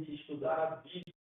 de estudar a Bíblia.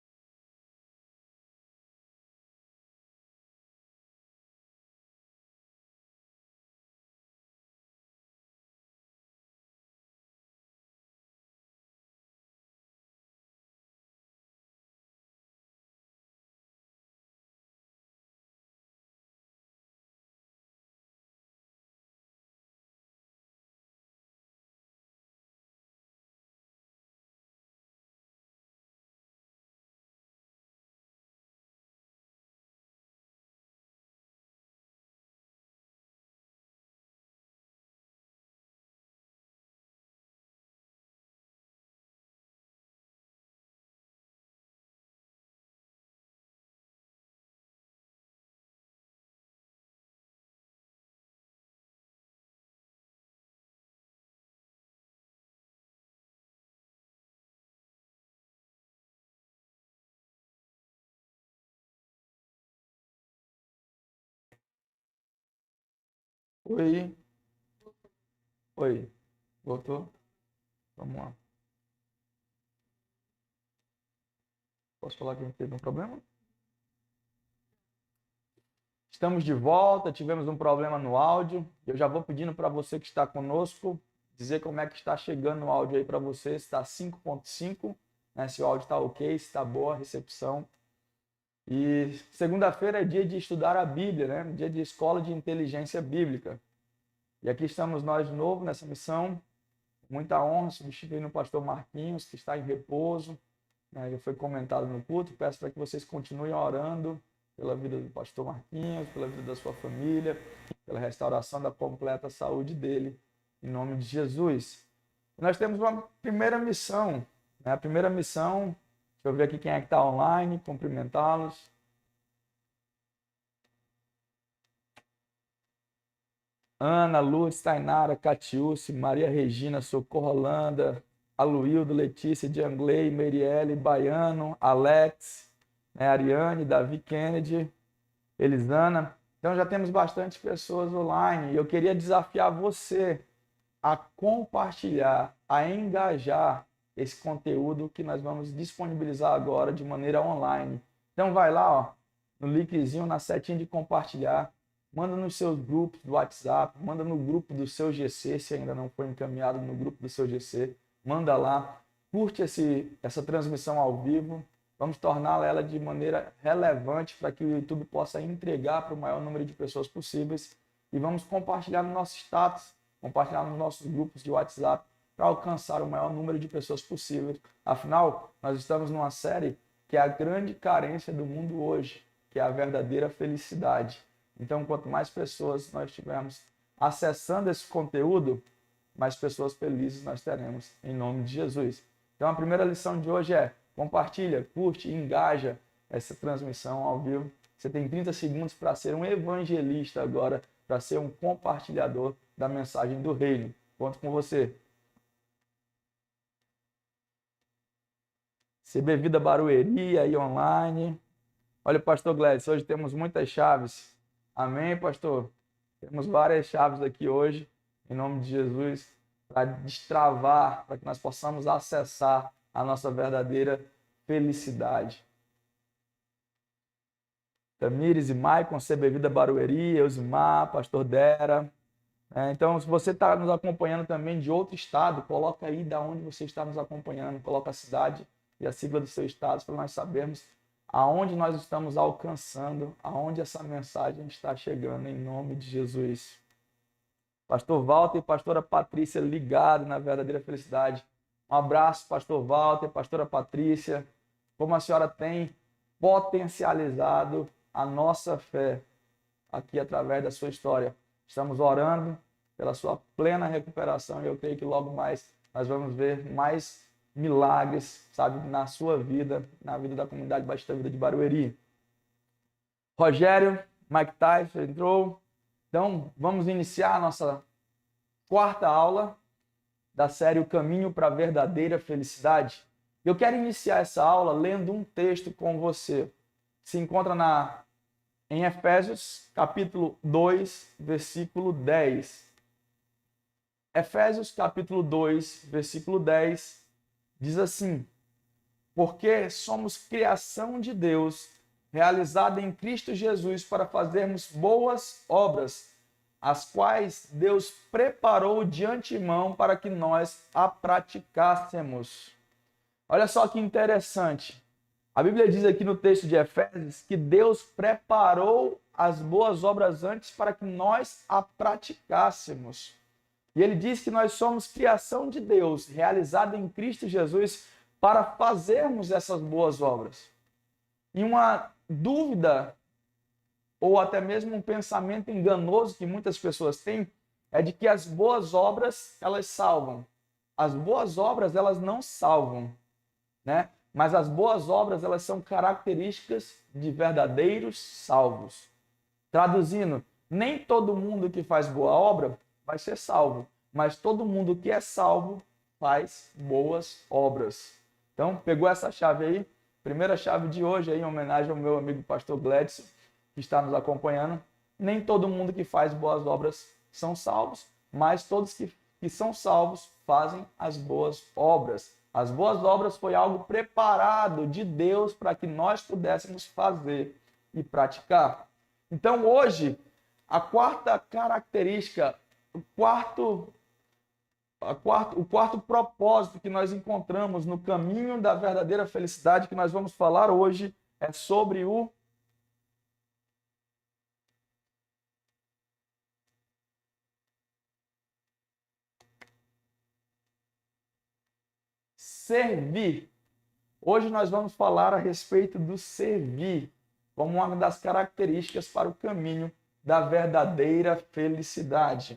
Oi, oi, voltou? Vamos lá. Posso falar que a gente teve um problema? Estamos de volta, tivemos um problema no áudio. Eu já vou pedindo para você que está conosco dizer como é que está chegando o áudio aí para você, se está 5.5, né? Se o áudio está ok, se está boa a recepção. E segunda-feira é dia de estudar a Bíblia, né? Dia de escola de inteligência bíblica. E aqui estamos nós de novo nessa missão. Muita honra substituindo o pastor Marquinhos, que está em repouso, né? Já foi comentado no culto. Peço para que vocês continuem orando pela vida do pastor Marquinhos, pela vida da sua família, pela restauração da completa saúde dele, em nome de Jesus. Nós temos uma primeira missão, né? A primeira missão, deixa eu ver aqui quem é que está online, cumprimentá-los. Ana, Lourdes, Tainara, Catiúce, Maria Regina, Socorro Holanda, Aluildo, Letícia, Dianglei, Meirielle, Baiano, Alex, né, Ariane, Davi Kennedy, Elisana. Então já temos bastante pessoas online e eu queria desafiar você a compartilhar, a engajar esse conteúdo que nós vamos disponibilizar agora de maneira online. Então vai lá, ó, no linkzinho, na setinha de compartilhar, manda nos seus grupos do WhatsApp, manda no grupo do seu GC, se ainda não foi encaminhado no grupo do seu GC, manda lá, curte essa transmissão ao vivo, vamos torná-la ela de maneira relevante para que o YouTube possa entregar para o maior número de pessoas possíveis e vamos compartilhar no nosso status, compartilhar nos nossos grupos de WhatsApp para alcançar o maior número de pessoas possível. Afinal, nós estamos numa série que é a grande carência do mundo hoje, que é a verdadeira felicidade. Então, quanto mais pessoas nós tivermos acessando esse conteúdo, mais pessoas felizes nós teremos, em nome de Jesus. Então, a primeira lição de hoje é: compartilha, curte, engaja essa transmissão ao vivo. Você tem 30 segundos para ser um evangelista agora, para ser um compartilhador da mensagem do reino. Conto com você. CB Vida Barueri aí online. Olha, pastor Gladys, hoje temos muitas chaves. Amém, pastor? Temos várias chaves aqui hoje, em nome de Jesus, para destravar, para que nós possamos acessar a nossa verdadeira felicidade. Tamires e Maicon, CB Vida Barueri, Eusimar, pastor Dera. Então, se você está nos acompanhando também de outro estado, coloca aí de onde você está nos acompanhando, coloca a cidade e a sigla do seu estado para nós sabermos aonde nós estamos alcançando, aonde essa mensagem está chegando, em nome de Jesus. Pastor Walter e pastora Patrícia ligado na verdadeira felicidade. Um abraço, pastor Walter, pastora Patrícia. Como a senhora tem potencializado a nossa fé aqui através da sua história. Estamos orando pela sua plena recuperação e eu creio que logo mais nós vamos ver mais milagres, sabe, na sua vida, na vida da comunidade Batista Vida de Barueri. Rogério, Mike Tyson entrou. Então, vamos iniciar a nossa quarta aula da série O Caminho para a Verdadeira Felicidade. Eu quero iniciar essa aula lendo um texto com você. Se encontra em Efésios, capítulo 2, versículo 10. Efésios, capítulo 2, versículo 10, diz assim: porque somos criação de Deus, realizada em Cristo Jesus para fazermos boas obras, as quais Deus preparou de antemão para que nós a praticássemos. Olha só que interessante. A Bíblia diz aqui no texto de Efésios que Deus preparou as boas obras antes para que nós a praticássemos. E ele diz que nós somos criação de Deus, realizada em Cristo Jesus, para fazermos essas boas obras. E uma dúvida, ou até mesmo um pensamento enganoso que muitas pessoas têm, é de que as boas obras, elas salvam. As boas obras, elas não salvam, né? Mas as boas obras, elas são características de verdadeiros salvos. Traduzindo, nem todo mundo que faz boa obra vai ser salvo, mas todo mundo que é salvo faz boas obras. Então, pegou essa chave aí? Primeira chave de hoje, aí, em homenagem ao meu amigo pastor Gledson, que está nos acompanhando. Nem todo mundo que faz boas obras são salvos, mas todos que são salvos fazem as boas obras. As boas obras foi algo preparado de Deus para que nós pudéssemos fazer e praticar. Então, hoje, a quarta característica, o quarto propósito que nós encontramos no caminho da verdadeira felicidade que nós vamos falar hoje é sobre o servir. Hoje nós vamos falar a respeito do servir, como uma das características para o caminho da verdadeira felicidade.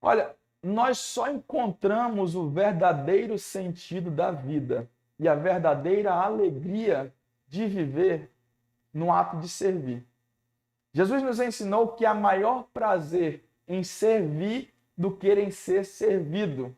Olha, nós só encontramos o verdadeiro sentido da vida e a verdadeira alegria de viver no ato de servir. Jesus nos ensinou que há maior prazer em servir do que em ser servido.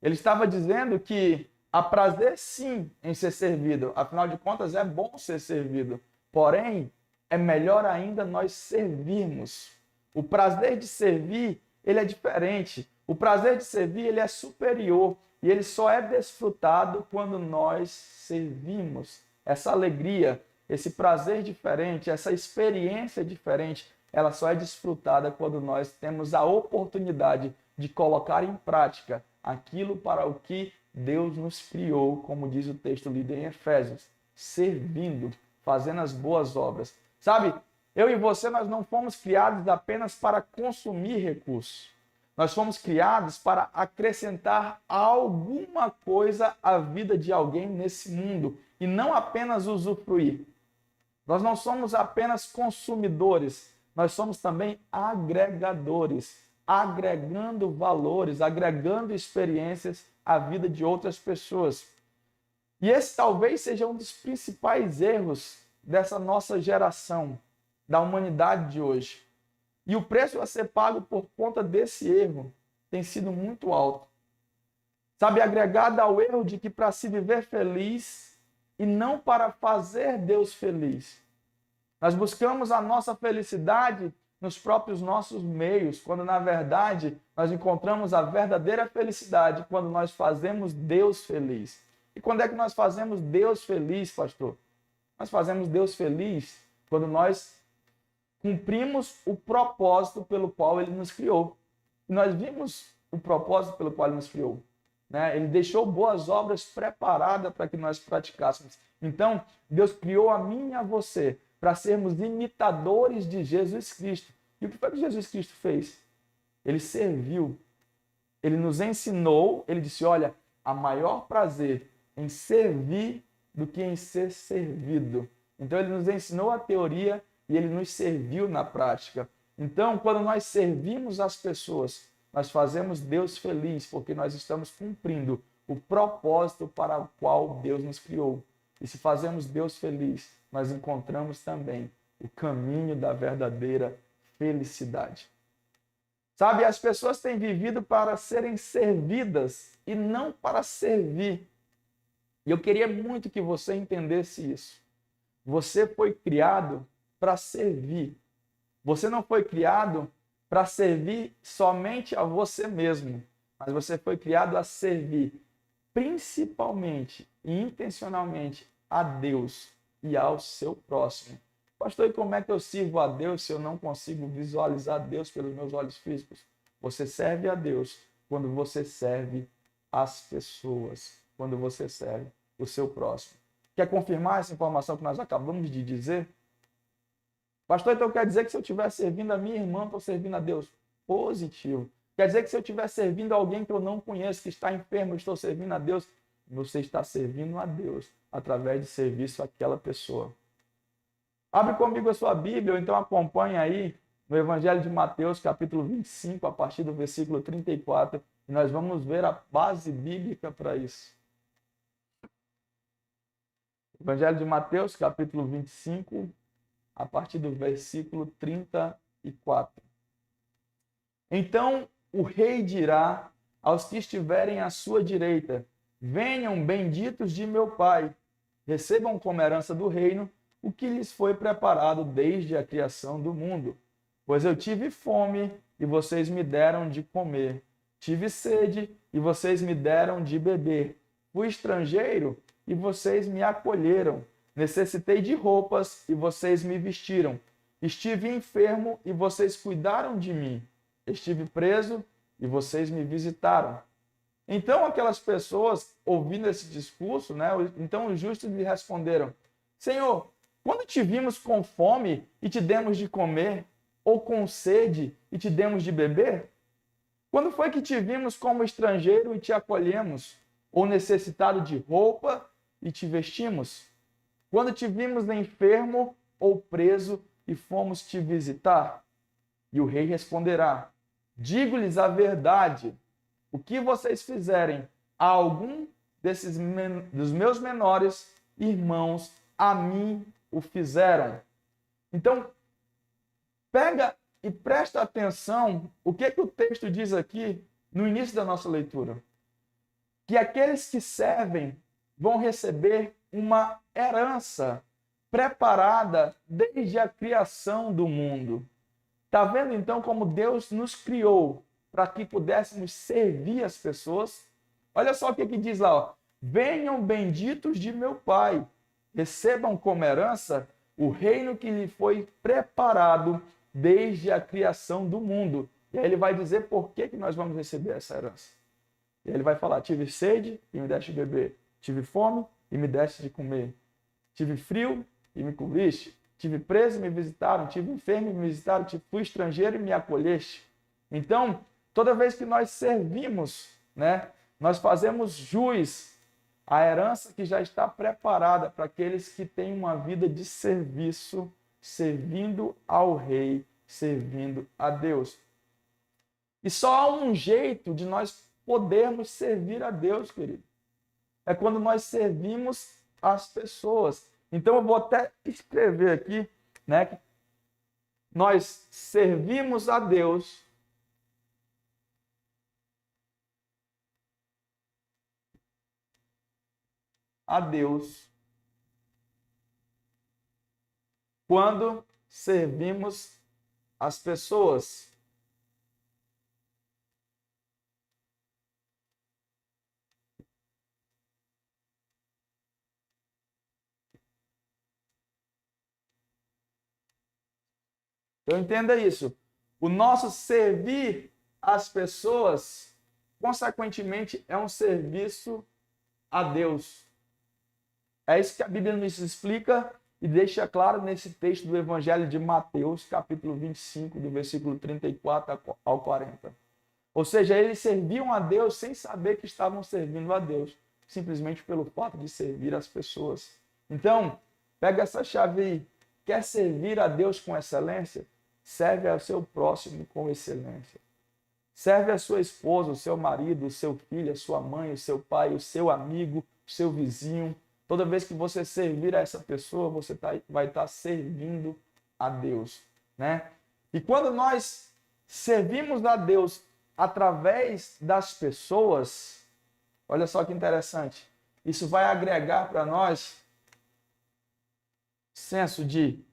Ele estava dizendo que há prazer sim em ser servido, afinal de contas é bom ser servido, porém é melhor ainda nós servirmos. O prazer de servir, ele é diferente. O prazer de servir, ele é superior e ele só é desfrutado quando nós servimos. Essa alegria, esse prazer diferente, essa experiência diferente, ela só é desfrutada quando nós temos a oportunidade de colocar em prática aquilo para o que Deus nos criou, como diz o texto lido em Efésios, servindo, fazendo as boas obras. Sabe, eu e você, nós não fomos criados apenas para consumir recursos. Nós fomos criados para acrescentar alguma coisa à vida de alguém nesse mundo e não apenas usufruir. Nós não somos apenas consumidores, nós somos também agregadores, agregando valores, agregando experiências à vida de outras pessoas. E esse talvez seja um dos principais erros dessa nossa geração, da humanidade de hoje. E o preço a ser pago por conta desse erro tem sido muito alto. Sabe, agregado ao erro de que para se viver feliz e não para fazer Deus feliz. Nós buscamos a nossa felicidade nos próprios nossos meios, quando na verdade nós encontramos a verdadeira felicidade quando nós fazemos Deus feliz. E quando é que nós fazemos Deus feliz, pastor? Nós fazemos Deus feliz quando nós cumprimos o propósito pelo qual Ele nos criou. E nós vimos o propósito pelo qual Ele nos criou, né? Ele deixou boas obras preparadas para que nós praticássemos. Então, Deus criou a mim e a você para sermos imitadores de Jesus Cristo. E o que foi que Jesus Cristo fez? Ele serviu. Ele nos ensinou, ele disse, olha, há maior prazer em servir do que em ser servido. Então, ele nos ensinou a teoria e ele nos serviu na prática. Então, quando nós servimos as pessoas, nós fazemos Deus feliz, porque nós estamos cumprindo o propósito para o qual Deus nos criou. E se fazemos Deus feliz, nós encontramos também o caminho da verdadeira felicidade. Sabe, as pessoas têm vivido para serem servidas e não para servir. E eu queria muito que você entendesse isso. Você foi criado para servir. Você não foi criado para servir somente a você mesmo, mas você foi criado a servir principalmente e intencionalmente a Deus e ao seu próximo. Pastor, e como é que eu sirvo a Deus se eu não consigo visualizar Deus pelos meus olhos físicos? Você serve a Deus quando você serve as pessoas, quando você serve o seu próximo. Quer confirmar essa informação que nós acabamos de dizer? Pastor, então quer dizer que se eu estiver servindo a minha irmã, estou servindo a Deus? Positivo. Quer dizer que se eu estiver servindo alguém que eu não conheço, que está enfermo, eu estou servindo a Deus? Você está servindo a Deus através de serviço àquela pessoa. Abre comigo a sua Bíblia, ou então acompanhe aí no Evangelho de Mateus, capítulo 25, a partir do versículo 34, e nós vamos ver a base bíblica para isso. Evangelho de Mateus, capítulo 25, a partir do versículo 34. Então o rei dirá aos que estiverem à sua direita: venham, benditos de meu Pai, recebam como herança do reino o que lhes foi preparado desde a criação do mundo. Pois eu tive fome e vocês me deram de comer. Tive sede e vocês me deram de beber. Fui estrangeiro e vocês me acolheram. Necessitei de roupas e vocês me vestiram. Estive enfermo e vocês cuidaram de mim. Estive preso e vocês me visitaram. Então aquelas pessoas, ouvindo esse discurso, então os justos lhe responderam: Senhor, quando te vimos com fome e te demos de comer, ou com sede e te demos de beber? Quando foi que te vimos como estrangeiro e te acolhemos, ou necessitado de roupa e te vestimos? Quando te vimos enfermo ou preso e fomos te visitar? E o rei responderá: digo-lhes a verdade, o que vocês fizerem a algum dos meus menores irmãos, a mim o fizeram. Então, pega e presta atenção o que o texto diz aqui no início da nossa leitura. Que aqueles que servem vão receber uma herança preparada desde a criação do mundo. Está vendo então como Deus nos criou para que pudéssemos servir as pessoas? Olha só o que diz lá, ó. Venham benditos de meu Pai, recebam como herança o reino que lhe foi preparado desde a criação do mundo. E aí ele vai dizer por que nós vamos receber essa herança. E aí ele vai falar: tive sede e me deste de beber. Tive fome e me deste de comer. Tive frio e me cobriste. Tive preso e me visitaram. Tive enfermo e me visitaram. Fui estrangeiro e me acolheste. Então, toda vez que nós servimos, nós fazemos jus à herança que já está preparada para aqueles que têm uma vida de serviço, servindo ao Rei, servindo a Deus. E só há um jeito de nós podermos servir a Deus, querido. É quando nós servimos as pessoas. Então eu vou até escrever aqui, que nós servimos a Deus quando servimos as pessoas. Então entenda isso. O nosso servir às pessoas, consequentemente, é um serviço a Deus. É isso que a Bíblia nos explica e deixa claro nesse texto do Evangelho de Mateus, capítulo 25, do versículo 34 ao 40. Ou seja, eles serviam a Deus sem saber que estavam servindo a Deus, simplesmente pelo fato de servir as pessoas. Então, pega essa chave aí. Quer servir a Deus com excelência? Serve ao seu próximo com excelência. Serve a sua esposa, o seu marido, o seu filho, a sua mãe, o seu pai, o seu amigo, o seu vizinho. Toda vez que você servir a essa pessoa, você vai estar servindo a Deus, E quando nós servimos a Deus através das pessoas, olha só que interessante, isso vai agregar para nós senso de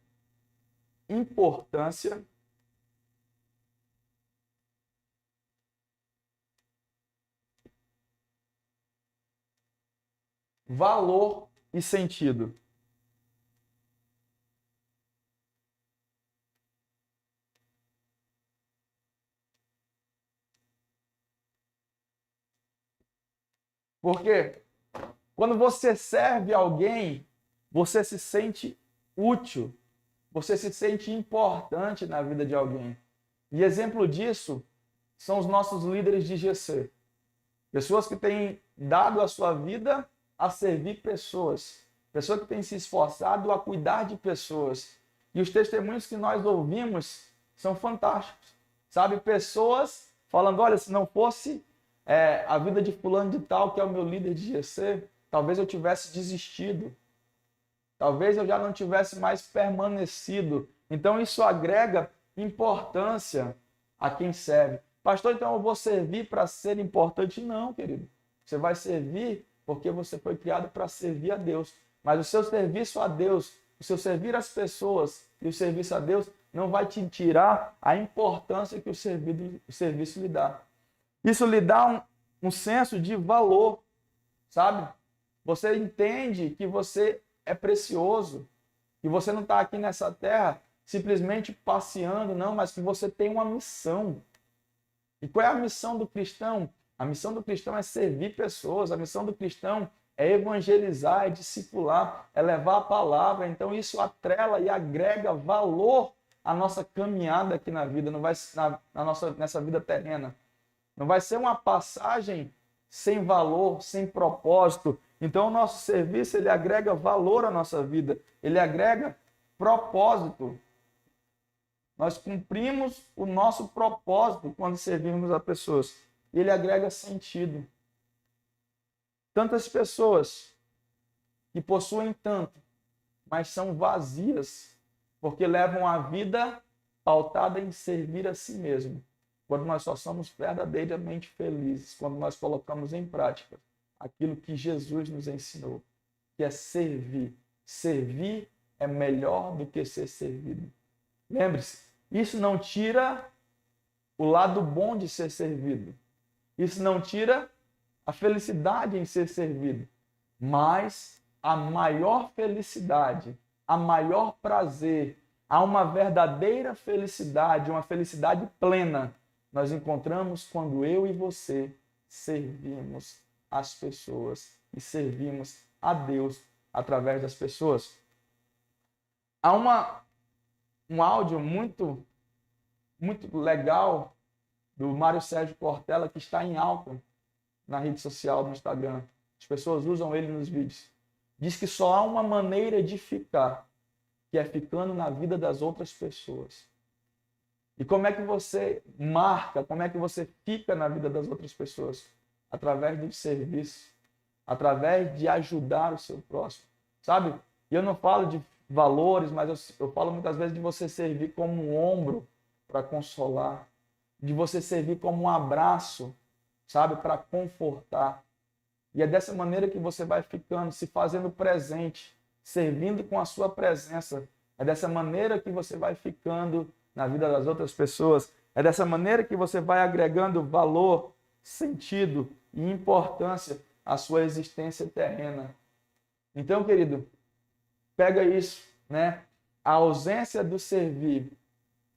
importância, valor e sentido. Porque quando você serve alguém, você se sente útil, você se sente importante na vida de alguém. E exemplo disso são os nossos líderes de GC. Pessoas que têm dado a sua vida a servir pessoas. Pessoas que têm se esforçado a cuidar de pessoas. E os testemunhos que nós ouvimos são fantásticos. Sabe, pessoas falando, olha, se não fosse a vida de fulano de tal, que é o meu líder de GC, talvez eu tivesse desistido. Talvez eu já não tivesse mais permanecido. Então isso agrega importância a quem serve. Pastor, então eu vou servir para ser importante? Não, querido. Você vai servir porque você foi criado para servir a Deus. Mas o seu serviço a Deus, o seu servir às pessoas e o serviço a Deus não vai te tirar a importância que o serviço lhe dá. Isso lhe dá um senso de valor, sabe? Você entende que você é precioso, que você não está aqui nessa terra simplesmente passeando, não, mas que você tem uma missão. E qual é a missão do cristão? A missão do cristão é servir pessoas, a missão do cristão é evangelizar, é discipular, é levar a palavra. Então isso atrela e agrega valor à nossa caminhada aqui na vida, não vai nessa vida terrena. Não vai ser uma passagem sem valor, sem propósito. Então o nosso serviço ele agrega valor à nossa vida, ele agrega propósito. Nós cumprimos o nosso propósito quando servimos a pessoas. Ele agrega sentido. Tantas pessoas que possuem tanto, mas são vazias, porque levam a vida pautada em servir a si mesmo. Quando nós só somos verdadeiramente felizes, quando nós colocamos em prática aquilo que Jesus nos ensinou, que é servir. Servir é melhor do que ser servido. Lembre-se, isso não tira o lado bom de ser servido. Isso não tira a felicidade em ser servido. Mas a maior felicidade, a maior prazer, há uma verdadeira felicidade, uma felicidade plena, nós encontramos quando eu e você servimos as pessoas e servimos a Deus através das pessoas. Há um áudio muito legal do Mário Sérgio Cortella que está em alta na rede social, no Instagram. As pessoas usam ele nos vídeos. Diz que só há uma maneira de ficar, que é ficando na vida das outras pessoas. E como é que você marca, como é que você fica na vida das outras pessoas? Através do serviço, através de ajudar o seu próximo. Sabe? E eu não falo de valores, mas eu falo muitas vezes de você servir como um ombro para consolar, de você servir como um abraço, sabe, para confortar. E é dessa maneira que você vai ficando, se fazendo presente, servindo com a sua presença. É dessa maneira que você vai ficando na vida das outras pessoas. É dessa maneira que você vai agregando valor, sentido e importância à sua existência terrena. Então, querido, pega isso, né? A ausência do servir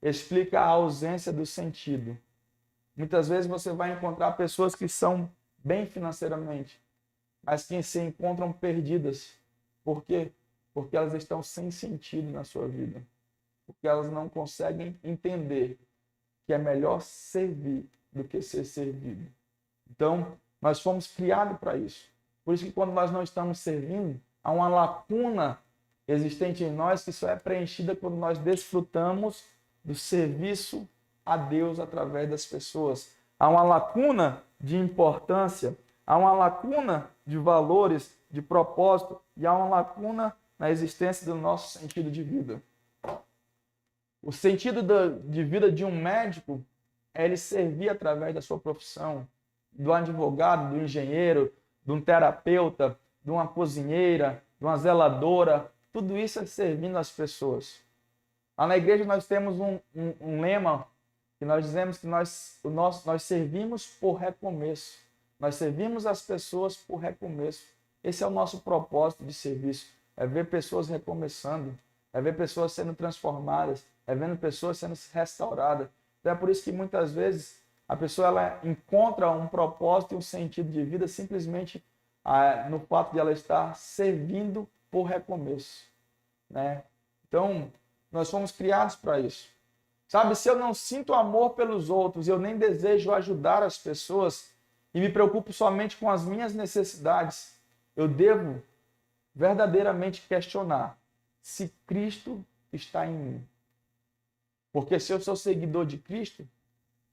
explica a ausência do sentido. Muitas vezes você vai encontrar pessoas que são bem financeiramente, mas que se encontram perdidas. Por quê? Porque elas estão sem sentido na sua vida. Porque elas não conseguem entender que é melhor servir do que ser servido. Então, nós fomos criados para isso. Por isso que quando nós não estamos servindo, há uma lacuna existente em nós que só é preenchida quando nós desfrutamos do serviço a Deus através das pessoas. Há uma lacuna de importância, há uma lacuna de valores, de propósito, e há uma lacuna na existência do nosso sentido de vida. O sentido de vida de um médico é ele servir através da sua profissão, do advogado, do engenheiro, de um terapeuta, de uma cozinheira, de uma zeladora. Tudo isso é servindo as pessoas. Lá na igreja nós temos um lema que nós dizemos que nós servimos por recomeço. Nós servimos as pessoas por recomeço. Esse é o nosso propósito de serviço, é ver pessoas recomeçando, é ver pessoas sendo transformadas, é vendo pessoas sendo restauradas. Então é por isso que muitas vezes a pessoa ela encontra um propósito e um sentido de vida simplesmente no fato de ela estar servindo por recomeço, né? Então, nós fomos criados para isso. Sabe, se eu não sinto amor pelos outros, eu nem desejo ajudar as pessoas e me preocupo somente com as minhas necessidades, eu devo verdadeiramente questionar se Cristo está em mim. Porque se eu sou seguidor de Cristo,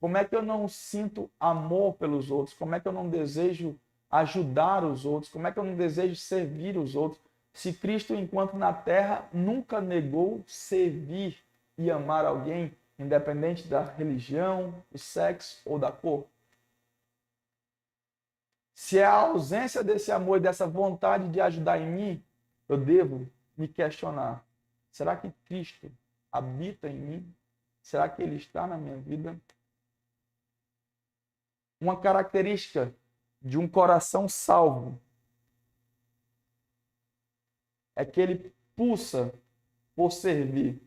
como é que eu não sinto amor pelos outros? Como é que eu não desejo ajudar os outros? Como é que eu não desejo servir os outros? Se Cristo, enquanto na terra, nunca negou servir e amar alguém, independente da religião, do sexo ou da cor. Se é a ausência desse amor e dessa vontade de ajudar em mim, eu devo me questionar. Será que Cristo habita em mim? Será que Ele está na minha vida? Uma característica de um coração salvo é que ele pulsa por servir.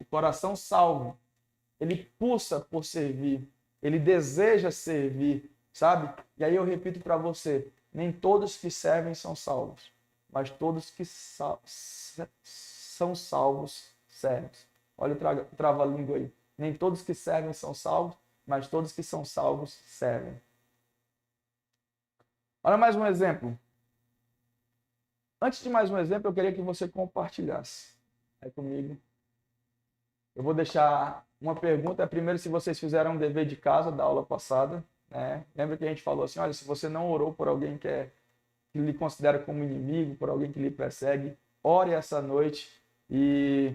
O coração salvo, ele pulsa por servir. Ele deseja servir, sabe? E aí eu repito para você, nem todos que servem são salvos, mas todos que são salvos servem. Olha o trava-língua aí. Nem todos que servem são salvos, mas todos que são salvos servem. Olha mais um exemplo. Antes de mais um exemplo, eu queria que você compartilhasse aí comigo. Eu vou deixar uma pergunta. Primeiro, se vocês fizeram um dever de casa da aula passada, né? Lembra que a gente falou assim, olha, se você não orou por alguém que lhe considera como inimigo, por alguém que lhe persegue, ore essa noite e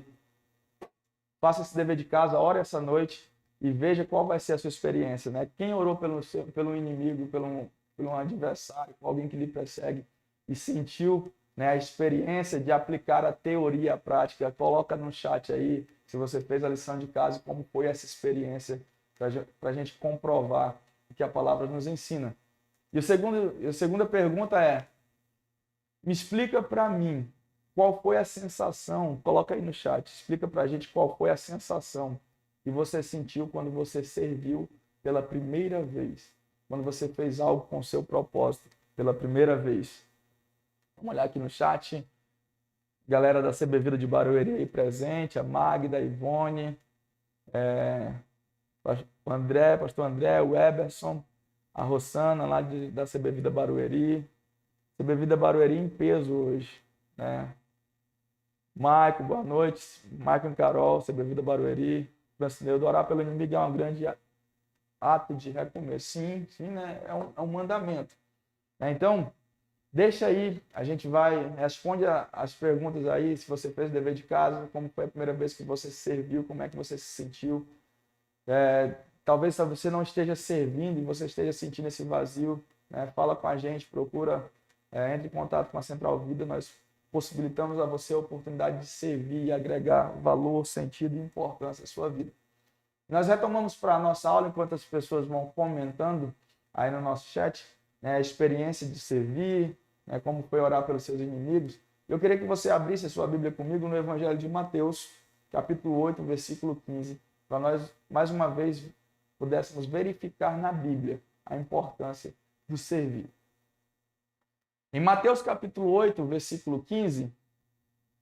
faça esse dever de casa, ore essa noite e veja qual vai ser a sua experiência, né? Quem orou pelo inimigo, pelo adversário, por alguém que lhe persegue e sentiu, né, a experiência de aplicar a teoria à prática, coloca no chat aí se você fez a lição de casa, como foi essa experiência, para a gente comprovar o que a palavra nos ensina. E a segunda pergunta é, me explica para mim qual foi a sensação, coloca aí no chat, explica para a gente qual foi a sensação que você sentiu quando você serviu pela primeira vez, quando você fez algo com o seu propósito pela primeira vez. Vamos olhar aqui no chat. Galera da CB Vida de Barueri aí presente, a Magda, a Ivone, o André, pastor André, o Eberson, a Rossana lá da CB Vida Barueri. CB Vida Barueri em peso hoje, né? Maico, boa noite. Maico e Carol, CB Vida Barueri. Brasileiro, orar pelo inimigo é um grande ato de recomeço. Sim, né? É um mandamento. Então, deixa aí, a gente responde as perguntas aí, se você fez o dever de casa, como foi a primeira vez que você serviu, como é que você se sentiu. Talvez você não esteja servindo e você esteja sentindo esse vazio, né? Fala com a gente, procura, entre em contato com a Central Vida, nós possibilitamos a você a oportunidade de servir e agregar valor, sentido e importância à sua vida. Nós retomamos para a nossa aula, enquanto as pessoas vão comentando aí no nosso chat, né, a experiência de servir, né, como foi orar pelos seus inimigos. Eu queria que você abrisse a sua Bíblia comigo no Evangelho de Mateus, capítulo 8, versículo 15, para nós, mais uma vez, pudéssemos verificar na Bíblia a importância do servir. Em Mateus capítulo 8, versículo 15,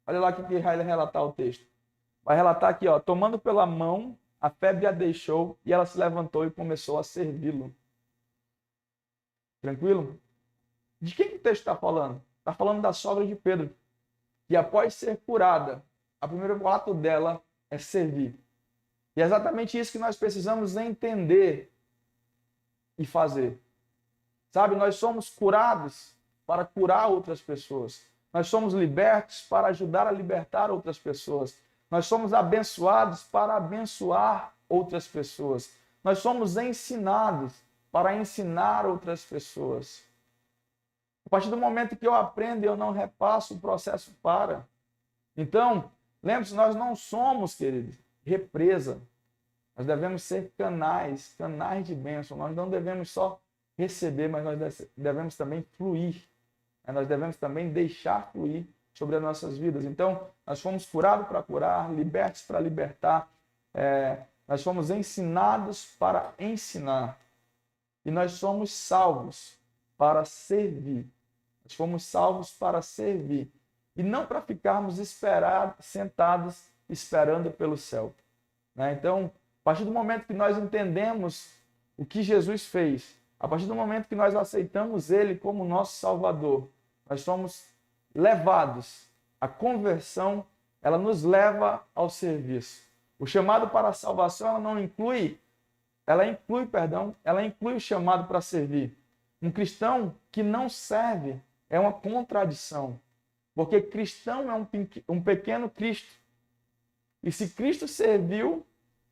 olha lá o que vai relatar o texto. Vai relatar aqui, ó, tomando pela mão, a febre a deixou e ela se levantou e começou a servi-lo. Tranquilo? De quem que o texto está falando? Está falando da sogra de Pedro, que após ser curada, o primeiro ato dela é servir. E é exatamente isso que nós precisamos entender e fazer. Sabe, nós somos curados para curar outras pessoas. Nós somos libertos para ajudar a libertar outras pessoas. Nós somos abençoados para abençoar outras pessoas. Nós somos ensinados para ensinar outras pessoas. A partir do momento que eu aprendo e eu não repasso, o processo para. Então, lembre-se, nós não somos, queridos, represa. Nós devemos ser canais de bênção. Nós não devemos só receber, mas nós devemos também fluir. Nós devemos também deixar fluir sobre as nossas vidas. Então, nós fomos curados para curar, libertos para libertar, nós fomos ensinados para ensinar. E nós somos salvos para servir. Nós fomos salvos para servir. E não para ficarmos sentados esperando pelo céu. Então, a partir do momento que nós entendemos o que Jesus fez, a partir do momento que nós aceitamos Ele como nosso Salvador, nós somos levados. A conversão, ela nos leva ao serviço. O chamado para a salvação, ela inclui o chamado para servir. Um cristão que não serve é uma contradição, porque cristão é um pequeno Cristo. E se Cristo serviu,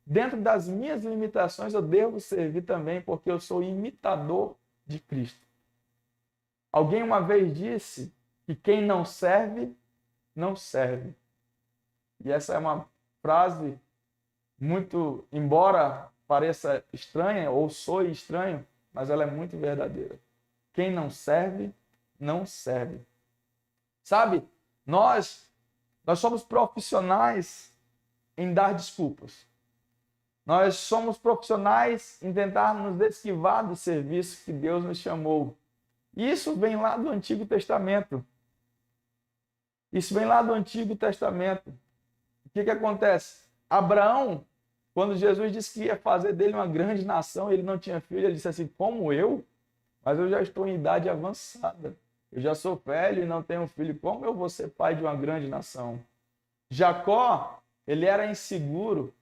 dentro das minhas limitações, eu devo servir também, porque eu sou imitador de Cristo. Alguém uma vez disse que quem não serve, não serve. E essa é uma frase muito, embora pareça estranha ou soe estranho, mas ela é muito verdadeira. Quem não serve, não serve. Sabe, nós somos profissionais em dar desculpas. Nós somos profissionais em tentar nos esquivar do serviço que Deus nos chamou. Isso vem lá do Antigo Testamento. Isso vem lá do Antigo Testamento. O que acontece? Abraão, quando Jesus disse que ia fazer dele uma grande nação, ele não tinha filho, ele disse assim, como eu? Mas eu já estou em idade avançada. Eu já sou velho e não tenho filho. Como eu vou ser pai de uma grande nação? Jacó, ele era inseguro.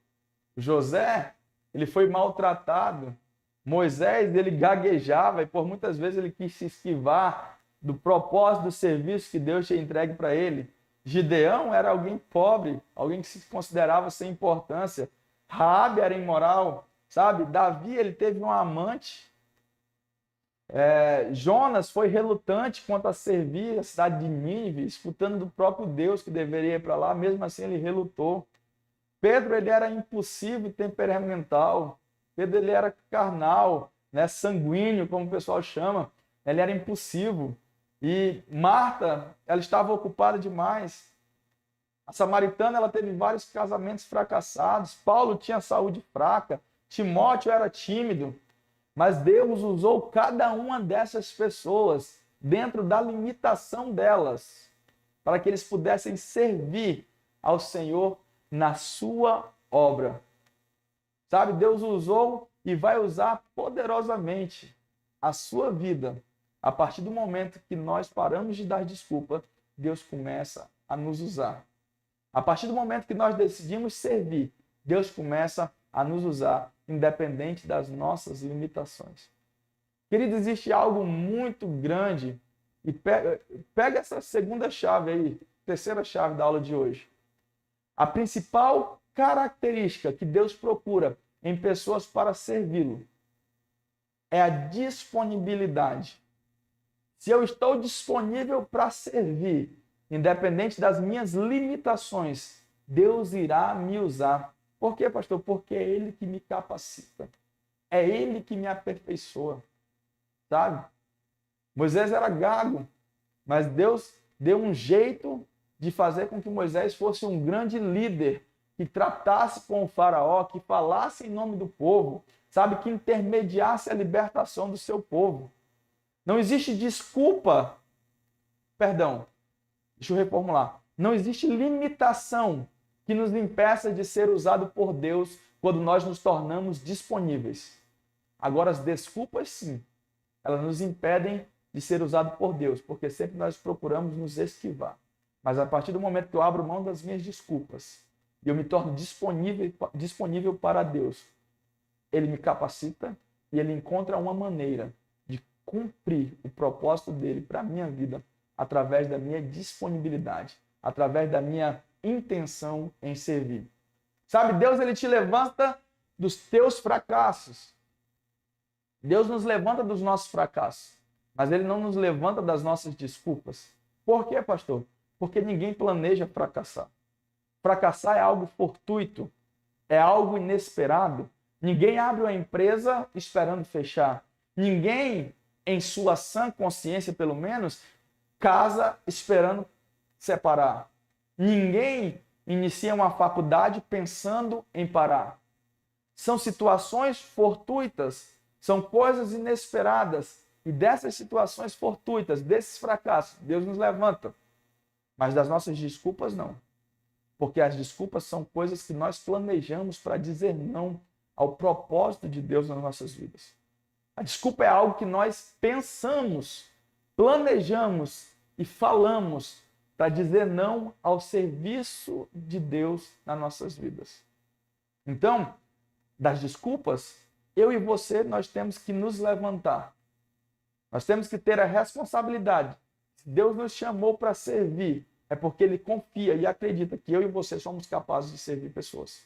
José, ele foi maltratado. Moisés, ele gaguejava e por muitas vezes ele quis se esquivar do propósito do serviço que Deus tinha entregue para ele. Gideão era alguém pobre, alguém que se considerava sem importância. Raabe era imoral, sabe? Davi, ele teve um amante. Jonas foi relutante quanto a servir a cidade de Nínive, escutando do próprio Deus que deveria ir para lá, mesmo assim ele relutou. Pedro, ele era impulsivo e temperamental. Pedro, ele era carnal, sanguíneo, como o pessoal chama. Ele era impulsivo. E Marta, ela estava ocupada demais. A samaritana, ela teve vários casamentos fracassados. Paulo tinha saúde fraca. Timóteo era tímido. Mas Deus usou cada uma dessas pessoas dentro da limitação delas para que eles pudessem servir ao Senhor na sua obra. Sabe, Deus usou e vai usar poderosamente a sua vida. A partir do momento que nós paramos de dar desculpa, Deus começa a nos usar. A partir do momento que nós decidimos servir, Deus começa a nos usar, independente das nossas limitações. Querido, existe algo muito grande, e pega essa segunda chave aí, terceira chave da aula de hoje. A principal característica que Deus procura em pessoas para servi-lo é a disponibilidade. Se eu estou disponível para servir, independente das minhas limitações, Deus irá me usar. Por quê, pastor? Porque é Ele que me capacita. É Ele que me aperfeiçoa. Sabe? Moisés era gago, mas Deus deu um jeito de fazer com que Moisés fosse um grande líder, que tratasse com o faraó, que falasse em nome do povo, sabe, que intermediasse a libertação do seu povo. Não existe desculpa, deixa eu reformular. Não existe limitação que nos impeça de ser usado por Deus quando nós nos tornamos disponíveis. Agora, as desculpas, sim, elas nos impedem de ser usado por Deus, porque sempre nós procuramos nos esquivar. Mas a partir do momento que eu abro mão das minhas desculpas e eu me torno disponível para Deus, Ele me capacita e Ele encontra uma maneira de cumprir o propósito dEle para a minha vida através da minha disponibilidade, através da minha intenção em servir. Sabe, Deus, Ele te levanta dos teus fracassos. Deus nos levanta dos nossos fracassos, mas Ele não nos levanta das nossas desculpas. Por quê, pastor? Porque ninguém planeja fracassar. Fracassar é algo fortuito, é algo inesperado. Ninguém abre uma empresa esperando fechar. Ninguém, em sua sã consciência, pelo menos, casa esperando separar. Ninguém inicia uma faculdade pensando em parar. São situações fortuitas, são coisas inesperadas. E dessas situações fortuitas, desses fracassos, Deus nos levanta. Mas das nossas desculpas, não. Porque as desculpas são coisas que nós planejamos para dizer não ao propósito de Deus nas nossas vidas. A desculpa é algo que nós pensamos, planejamos e falamos para dizer não ao serviço de Deus nas nossas vidas. Então, das desculpas, eu e você, nós temos que nos levantar. Nós temos que ter a responsabilidade. Se Deus nos chamou para servir, é porque Ele confia e acredita que eu e você somos capazes de servir pessoas.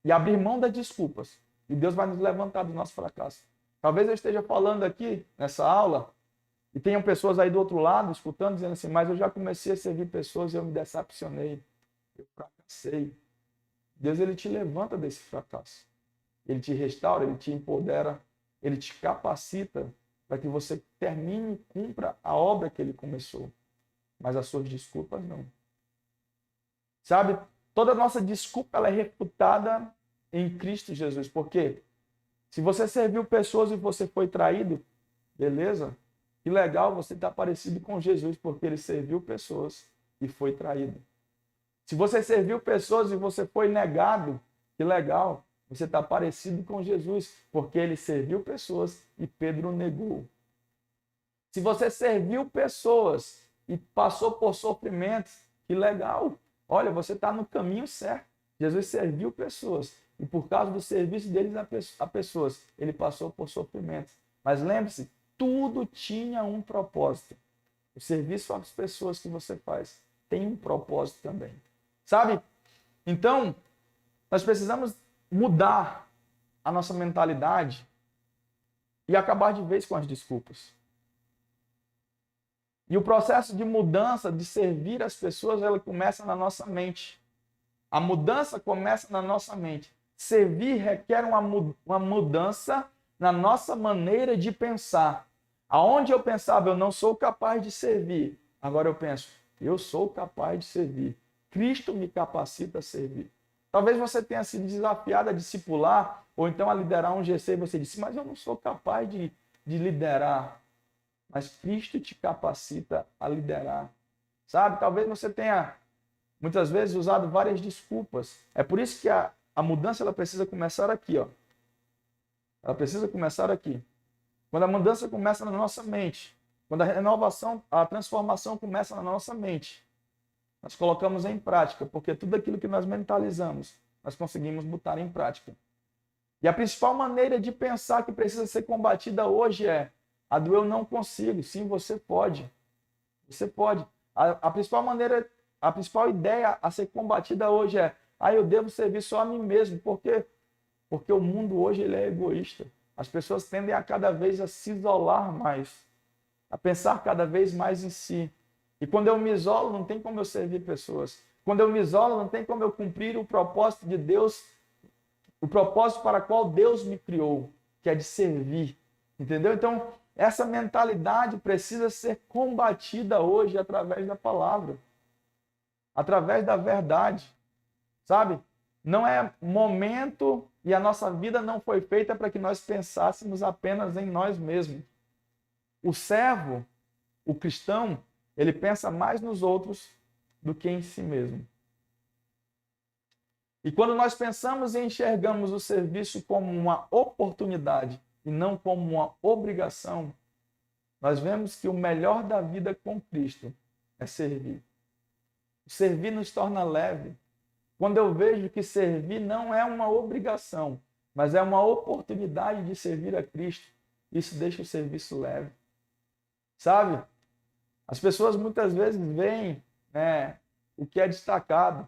E abrir mão das desculpas. E Deus vai nos levantar do nosso fracasso. Talvez eu esteja falando aqui, nessa aula, e tenham pessoas aí do outro lado, escutando, dizendo assim, mas eu já comecei a servir pessoas e eu me decepcionei. Eu fracassei. Deus, Ele te levanta desse fracasso. Ele te restaura, Ele te empodera, Ele te capacita para que você termine e cumpra a obra que Ele começou. Mas as suas desculpas não. Sabe, toda nossa desculpa ela é refutada em Cristo Jesus. Por quê? Se você serviu pessoas e você foi traído, beleza? Que legal, você está parecido com Jesus, porque Ele serviu pessoas e foi traído. Se você serviu pessoas e você foi negado, que legal, você está parecido com Jesus, porque Ele serviu pessoas e Pedro o negou. Se você serviu pessoas e passou por sofrimentos, que legal. Olha, você está no caminho certo. Jesus serviu pessoas e por causa do serviço deles a pessoas, Ele passou por sofrimentos. Mas lembre-se, tudo tinha um propósito. O serviço às pessoas que você faz tem um propósito também. Sabe? Então, nós precisamos mudar a nossa mentalidade e acabar de vez com as desculpas. E o processo de mudança, de servir as pessoas, ela começa na nossa mente. A mudança começa na nossa mente. Servir requer uma mudança na nossa maneira de pensar. Aonde eu pensava, eu não sou capaz de servir. Agora eu penso, eu sou capaz de servir. Cristo me capacita a servir. Talvez você tenha sido desafiado a discipular, ou então a liderar um GC, e você disse, mas eu não sou capaz de liderar. Mas Cristo te capacita a liderar. Sabe? Talvez você tenha, muitas vezes, usado várias desculpas. É por isso que a mudança ela precisa começar aqui. Ó. Ela precisa começar aqui. Quando a mudança começa na nossa mente, quando a renovação, a transformação começa na nossa mente, nós colocamos em prática, porque tudo aquilo que nós mentalizamos, nós conseguimos botar em prática. E a principal maneira de pensar que precisa ser combatida hoje é a do eu não consigo. Sim, você pode. Você pode. A principal maneira, a principal ideia a ser combatida hoje é eu devo servir só a mim mesmo. Por quê? Porque o mundo hoje ele é egoísta. As pessoas tendem a cada vez a se isolar mais, a pensar cada vez mais em si. E quando eu me isolo, não tem como eu servir pessoas. Quando eu me isolo, não tem como eu cumprir o propósito de Deus, o propósito para o qual Deus me criou, que é de servir. Entendeu? Então, essa mentalidade precisa ser combatida hoje através da palavra, através da verdade, sabe? Não é momento e a nossa vida não foi feita para que nós pensássemos apenas em nós mesmos. O servo, o cristão, ele pensa mais nos outros do que em si mesmo. E quando nós pensamos e enxergamos o serviço como uma oportunidade e não como uma obrigação, nós vemos que o melhor da vida com Cristo é servir. O servir nos torna leve. Quando eu vejo que servir não é uma obrigação, mas é uma oportunidade de servir a Cristo, isso deixa o serviço leve. Sabe? As pessoas muitas vezes veem, o que é destacado,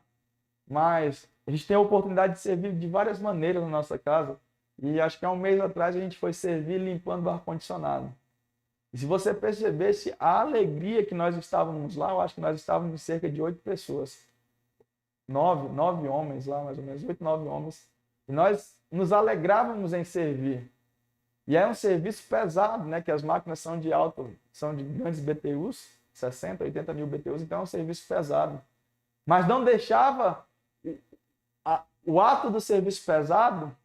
mas a gente tem a oportunidade de servir de várias maneiras na nossa casa. E acho que há um mês atrás a gente foi servir limpando o ar-condicionado. E se você percebesse a alegria que nós estávamos lá, eu acho que nós estávamos cerca de 8 pessoas. 9 homens lá, mais ou menos, 8, 9 homens. E nós nos alegrávamos em servir. E é um serviço pesado, né? Que as máquinas são de grandes BTUs, 60, 80 mil BTUs, então é um serviço pesado. Mas não deixava o ato do serviço pesado,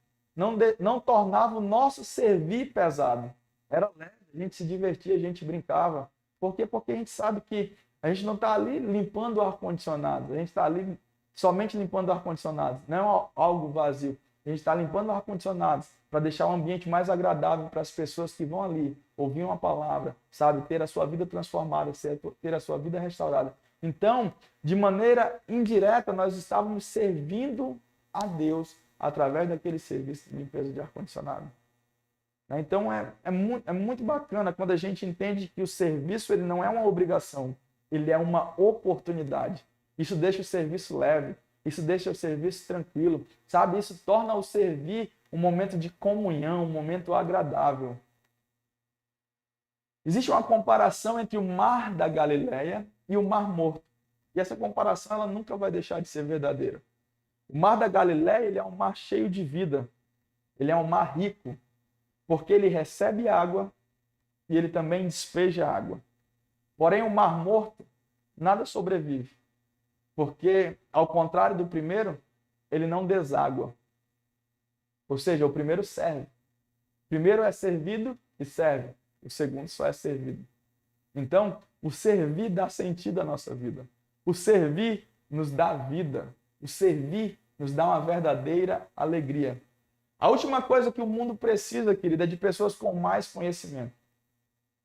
não tornava o nosso servir pesado. Era leve, a gente se divertia, a gente brincava. Por quê? Porque a gente sabe que a gente não está ali limpando o ar-condicionado, a gente está ali somente limpando o ar-condicionado, não é algo vazio. A gente está limpando o ar-condicionado para deixar o ambiente mais agradável para as pessoas que vão ali ouvir uma palavra, sabe, ter a sua vida transformada, ter a sua vida restaurada. Então, de maneira indireta, nós estávamos servindo a Deus através daquele serviço de limpeza de ar-condicionado. Então, é muito bacana quando a gente entende que o serviço ele não é uma obrigação, ele é uma oportunidade. Isso deixa o serviço leve, isso deixa o serviço tranquilo, sabe? Isso torna o servir um momento de comunhão, um momento agradável. Existe uma comparação entre o mar da Galileia e o Mar Morto. E essa comparação ela nunca vai deixar de ser verdadeira. O mar da Galileia ele é um mar cheio de vida. Ele é um mar rico, porque ele recebe água e ele também despeja água. Porém, o Mar Morto, nada sobrevive. Porque, ao contrário do primeiro, ele não deságua. Ou seja, o primeiro serve. O primeiro é servido e serve. O segundo só é servido. Então, o servir dá sentido à nossa vida. O servir nos dá vida. O servir nos dá uma verdadeira alegria. A última coisa que o mundo precisa, querida, é de pessoas com mais conhecimento.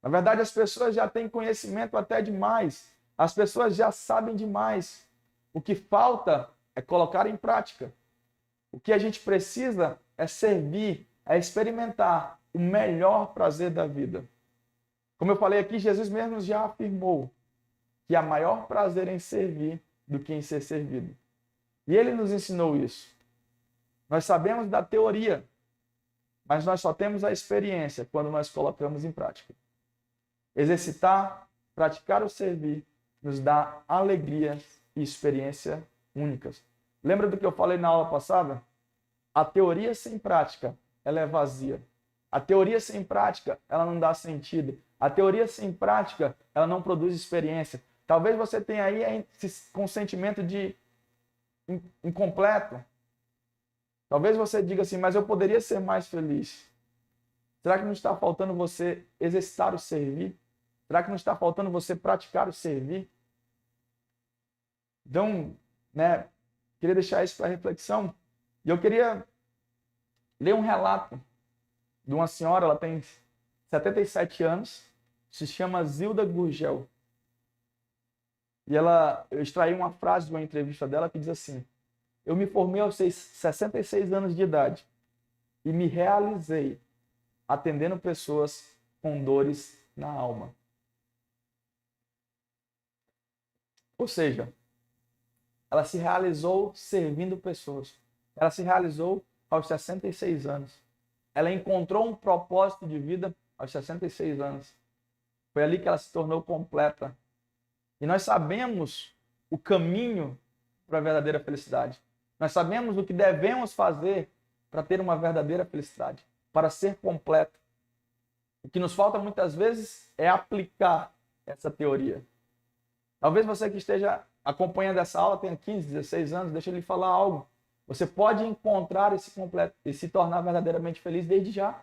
Na verdade, as pessoas já têm conhecimento até demais. As pessoas já sabem demais. O que falta é colocar em prática. O que a gente precisa é servir, é experimentar o melhor prazer da vida. Como eu falei aqui, Jesus mesmo já afirmou que há maior prazer em servir do que em ser servido. E ele nos ensinou isso. Nós sabemos da teoria, mas nós só temos a experiência quando nós colocamos em prática. Exercitar, praticar o servir, nos dá alegria e experiência únicas. Lembra do que eu falei na aula passada? A teoria sem prática, ela é vazia. A teoria sem prática, ela não dá sentido. A teoria sem prática, ela não produz experiência. Talvez você tenha aí com sentimento de incompleto. Talvez você diga assim, mas eu poderia ser mais feliz. Será que não está faltando você exercitar o servir? Será que não está faltando você praticar o servir? Então, queria deixar isso para reflexão. E eu queria ler um relato de uma senhora, ela tem 77 anos, se chama Zilda Gurgel. E eu extraí uma frase de uma entrevista dela que diz assim: eu me formei aos 66 anos de idade e me realizei atendendo pessoas com dores na alma. Ou seja, ela se realizou servindo pessoas. Ela se realizou aos 66 anos. Ela encontrou um propósito de vida aos 66 anos. Foi ali que ela se tornou completa. E nós sabemos o caminho para a verdadeira felicidade. Nós sabemos o que devemos fazer para ter uma verdadeira felicidade, para ser completo. O que nos falta muitas vezes é aplicar essa teoria. Talvez você que esteja acompanhando essa aula tenha 15, 16 anos, deixa eu lhe falar algo. Você pode encontrar esse completo e se tornar verdadeiramente feliz desde já.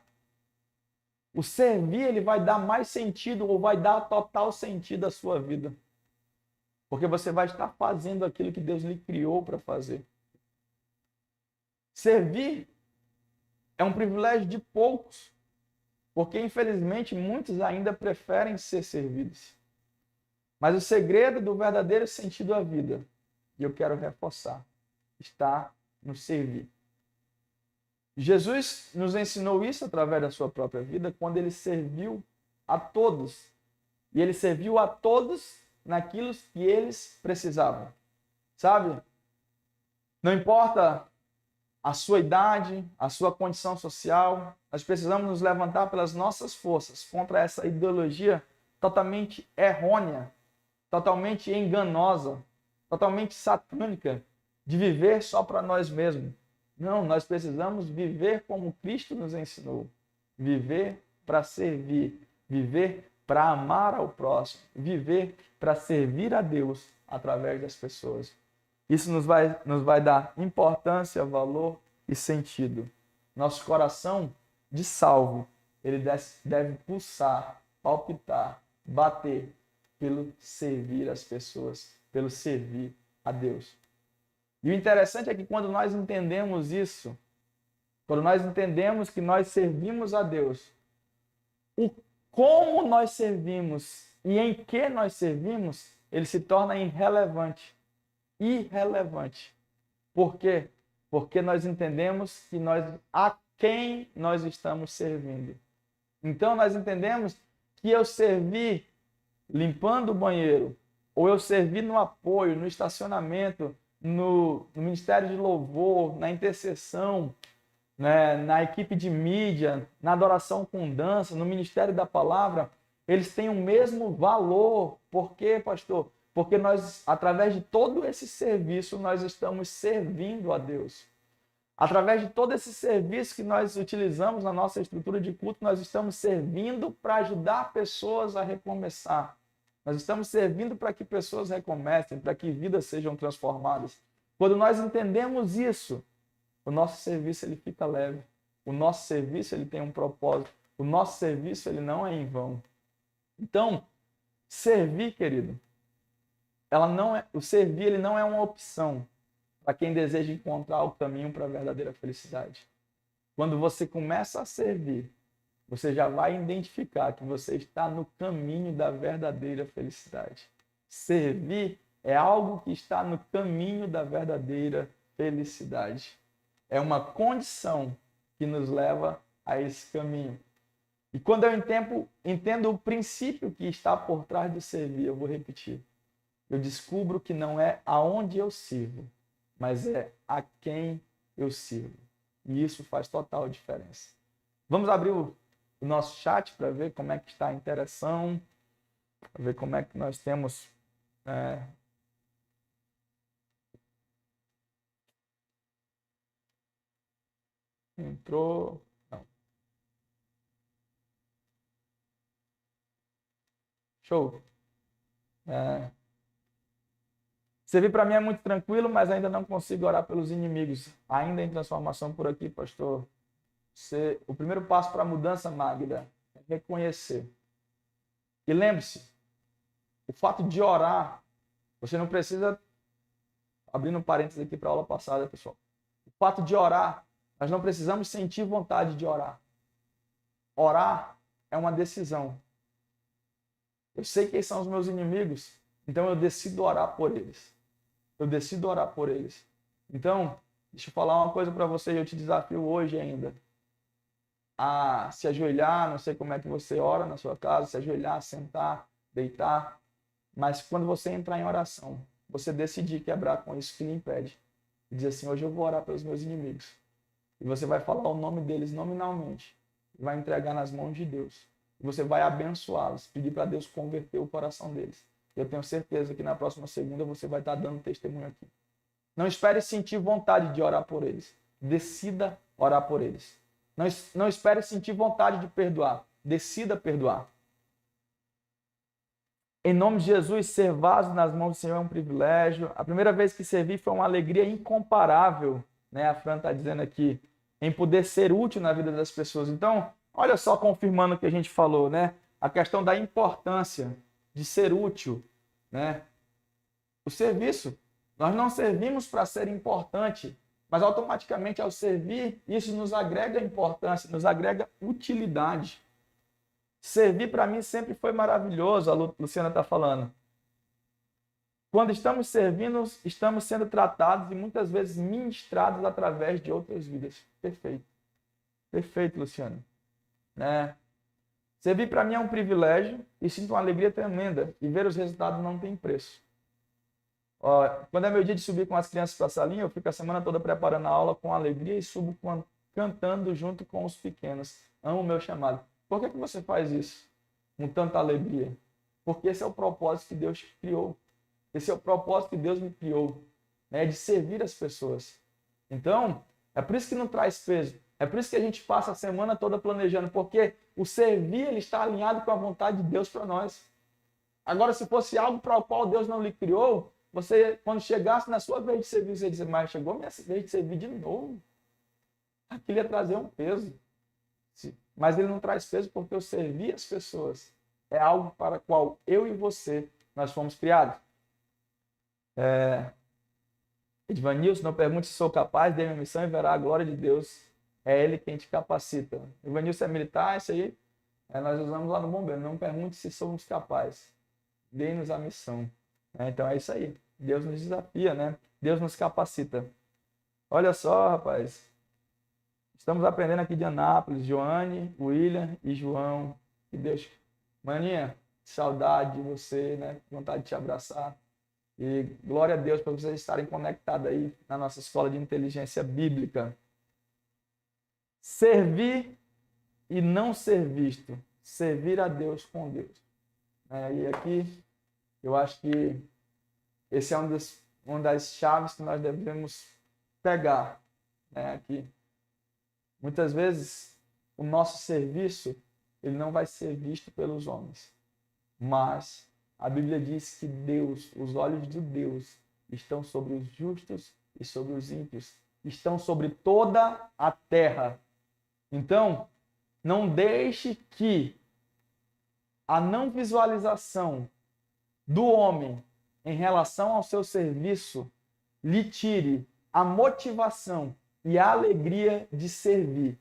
O servir, ele vai dar mais sentido ou vai dar total sentido à sua vida. Porque você vai estar fazendo aquilo que Deus lhe criou para fazer. Servir é um privilégio de poucos, porque infelizmente muitos ainda preferem ser servidos. Mas o segredo do verdadeiro sentido da vida, e eu quero reforçar, está no servir. Jesus nos ensinou isso através da sua própria vida, quando ele serviu a todos. E ele serviu a todos naquilo que eles precisavam. Sabe? Não importa a sua idade, a sua condição social, nós precisamos nos levantar pelas nossas forças contra essa ideologia totalmente errônea, totalmente enganosa, totalmente satânica, de viver só para nós mesmos. Não, nós precisamos viver como Cristo nos ensinou. viver para servir, viver para amar ao próximo, viver para servir a Deus através das pessoas. Isso nos vai dar importância, valor e sentido. Nosso coração de salvo, ele deve pulsar, palpitar, bater pelo servir as pessoas, pelo servir a Deus. E o interessante é que quando nós entendemos isso, quando nós entendemos que nós servimos a Deus, o como nós servimos e em que nós servimos, ele se torna irrelevante. Irrelevante. Por quê? Porque nós entendemos que a quem nós estamos servindo. Então nós entendemos que eu servir limpando o banheiro, ou eu servir no apoio, no estacionamento, no ministério de louvor, na intercessão, né, na equipe de mídia, na adoração com dança, no ministério da palavra, eles têm o mesmo valor. Por quê, pastor? Porque nós, através de todo esse serviço, nós estamos servindo a Deus. Através de todo esse serviço que nós utilizamos na nossa estrutura de culto, nós estamos servindo para ajudar pessoas a recomeçar. Nós estamos servindo para que pessoas recomecem, para que vidas sejam transformadas. Quando nós entendemos isso, o nosso serviço ele fica leve. O nosso serviço ele tem um propósito. O nosso serviço ele não é em vão. Então, servir, querido, o servir ele não é uma opção para quem deseja encontrar o caminho para a verdadeira felicidade. Quando você começa a servir, você já vai identificar que você está no caminho da verdadeira felicidade. Servir é algo que está no caminho da verdadeira felicidade. É uma condição que nos leva a esse caminho. E quando eu entendo o princípio que está por trás do servir, eu vou repetir. Eu descubro que não é aonde eu sirvo, mas é a quem eu sirvo. E isso faz total diferença. Vamos abrir o nosso chat para ver como é que está a interação, para ver como é que nós temos... Entrou... Não. Show. Servir para mim é muito tranquilo, mas ainda não consigo orar pelos inimigos. Ainda em transformação por aqui, pastor. O primeiro passo para a mudança, Magda, é reconhecer. E lembre-se, o fato de orar, você não precisa... Abrindo parênteses aqui para a aula passada, pessoal. O fato de orar, nós não precisamos sentir vontade de orar. Orar é uma decisão. Eu sei quem são os meus inimigos, então eu decido orar por eles. Eu decido orar por eles. Então, deixa eu falar uma coisa para você e eu te desafio hoje ainda. A se ajoelhar, não sei como é que você ora na sua casa, se ajoelhar, sentar, deitar. Mas quando você entrar em oração, você decidir quebrar com isso que lhe impede. E dizer assim, hoje eu vou orar pelos meus inimigos. E você vai falar o nome deles nominalmente. E vai entregar nas mãos de Deus. E você vai abençoá-los, pedir para Deus converter o coração deles. Eu tenho certeza que na próxima segunda você vai estar dando testemunho aqui. Não espere sentir vontade de orar por eles. Decida orar por eles. Não espere sentir vontade de perdoar. Decida perdoar. Em nome de Jesus, ser vaso nas mãos do Senhor é um privilégio. A primeira vez que servi foi uma alegria incomparável, né? A Fran está dizendo aqui, em poder ser útil na vida das pessoas. Então, olha só, confirmando o que a gente falou, né? A questão da importância de ser útil, né? O serviço, nós não servimos para ser importante, mas automaticamente ao servir, isso nos agrega importância, nos agrega utilidade. Servir para mim sempre foi maravilhoso, a Luciana está falando. Quando estamos servindo, estamos sendo tratados e muitas vezes ministrados através de outras vidas. Perfeito. Perfeito, Luciana. Né? Servir para mim é um privilégio e sinto uma alegria tremenda. E ver os resultados não tem preço. Ó, quando é meu dia de subir com as crianças para a salinha, eu fico a semana toda preparando a aula com alegria e subo cantando junto com os pequenos. Amo o meu chamado. Por que você faz isso com tanta alegria? Porque esse é o propósito que Deus te criou. Esse é o propósito que Deus me criou. Né? De servir as pessoas. Então, é por isso que não traz peso. É por isso que a gente passa a semana toda planejando, porque o servir ele está alinhado com a vontade de Deus para nós. Agora, se fosse algo para o qual Deus não lhe criou, você, quando chegasse na sua vez de servir, você ia dizer, mas chegou a minha vez de servir de novo. Aquilo ia trazer um peso. Mas ele não traz peso porque eu servir as pessoas é algo para o qual eu e você, nós fomos criados. Edvanilson, não pergunte se sou capaz, dê minha missão e verá a glória de Deus. É Ele quem te capacita. Edvanilson é militar, isso aí nós usamos lá no bombeiro. Não pergunte se somos capazes. Dê-nos a missão. Então é isso aí. Deus nos desafia, né? Deus nos capacita. Olha só, rapaz. Estamos aprendendo aqui de Anápolis. Joane, William e João. Que Deus... Maninha, saudade de você, né? Vontade de te abraçar. E glória a Deus por vocês estarem conectados aí na nossa escola de inteligência bíblica. Servir e não ser visto. Servir a Deus com Deus. E aqui, eu acho que esse é uma das chaves que nós devemos pegar. Aqui. Muitas vezes, o nosso serviço ele não vai ser visto pelos homens. Mas a Bíblia diz que Deus, os olhos de Deus, estão sobre os justos e sobre os ímpios. Estão sobre toda a terra. Então, não deixe que a não visualização do homem em relação ao seu serviço lhe tire a motivação e a alegria de servir.